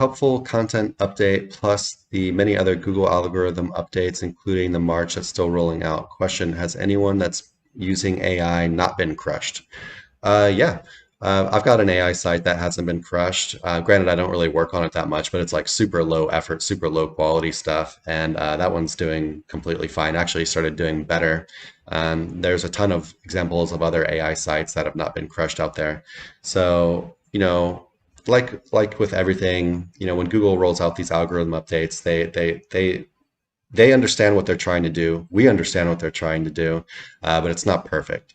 helpful content update plus the many other Google algorithm updates, including the March that's still rolling out. Question, has anyone that's using AI not been crushed? Yeah. I've got an AI site that hasn't been crushed. Granted, I don't really work on it that much, but it's like super low effort, super low quality stuff. And that one's doing completely fine. Actually started doing better. There's a ton of examples of other AI sites that have not been crushed out there. So, like with everything, when Google rolls out these algorithm updates, they understand what they're trying to do. We understand what they're trying to do, but it's not perfect.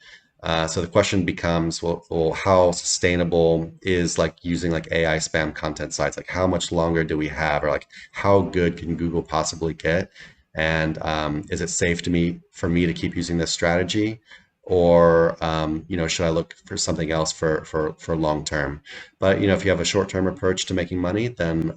So the question becomes, well, how sustainable is like using like AI spam content sites? Like how much longer do we have, or like how good can Google possibly get? And is it safe for me to keep using this strategy, or should I look for something else for long term? But if you have a short term approach to making money, then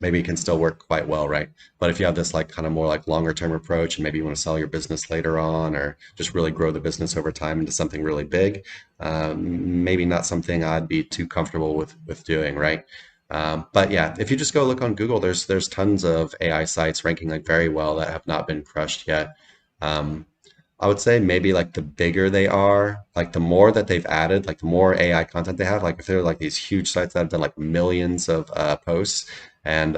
maybe it can still work quite well, right? But if you have this like kind of more like longer term approach, and maybe you want to sell your business later on, or just really grow the business over time into something really big, maybe not something I'd be too comfortable with doing, right? But yeah, if you just go look on Google, there's tons of AI sites ranking like very well that have not been crushed yet. Um, I would say maybe like the bigger they are, like the more that they've added, like the more AI content they have, like if they're like these huge sites that have done like millions of posts, and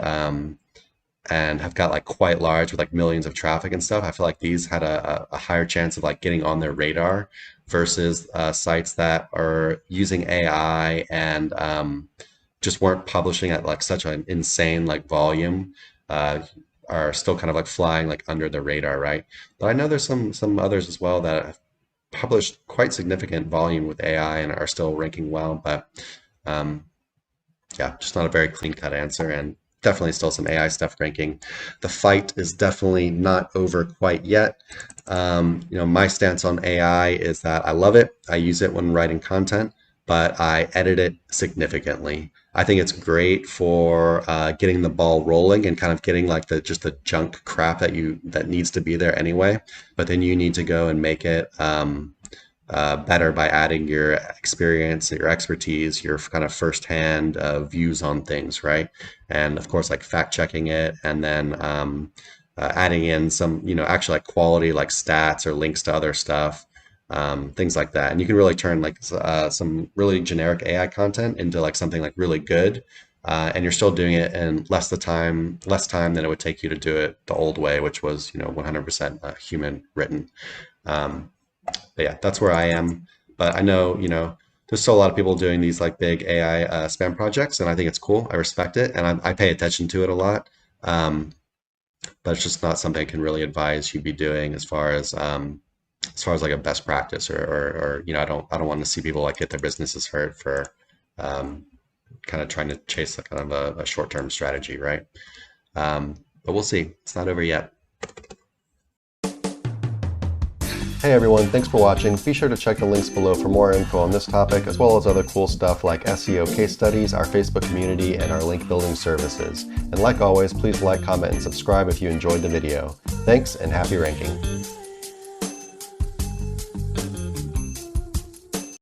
have got like quite large with like millions of traffic and stuff, I feel like these had a higher chance of like getting on their radar versus sites that are using AI and just weren't publishing at like such an insane like volume, uh, are still kind of like flying like under the radar, right? But I know there's some others as well that have published quite significant volume with AI and are still ranking well, but um, yeah, just not a very clean cut answer, and definitely still some AI stuff ranking. The fight is definitely not over quite yet. My stance on AI is that I love it. I use it when writing content, but I edit it significantly. I think it's great for getting the ball rolling and kind of getting like the junk crap that needs to be there anyway. But then you need to go and make it better by adding your experience, your expertise, your kind of firsthand views on things, right? And of course, like fact checking it, and then adding in some, actually like quality, like stats or links to other stuff, things like that. And you can really turn like some really generic AI content into like something like really good. And you're still doing it in less time than it would take you to do it the old way, which was, 100% human written. Um, but yeah, that's where I am. But I know, there's still a lot of people doing these like big AI spam projects, and I think it's cool. I respect it, and I pay attention to it a lot. Um, but it's just not something I can really advise you be doing as far as like a best practice, or I don't want to see people like get their businesses hurt for um, kind of trying to chase a kind of a short-term strategy, right? But we'll see. It's not over yet. Hey everyone, thanks for watching. Be sure to check the links below for more info on this topic, as well as other cool stuff like SEO case studies, our Facebook community, and our link building services. And like always, please like, comment, and subscribe if you enjoyed the video. Thanks, and happy ranking.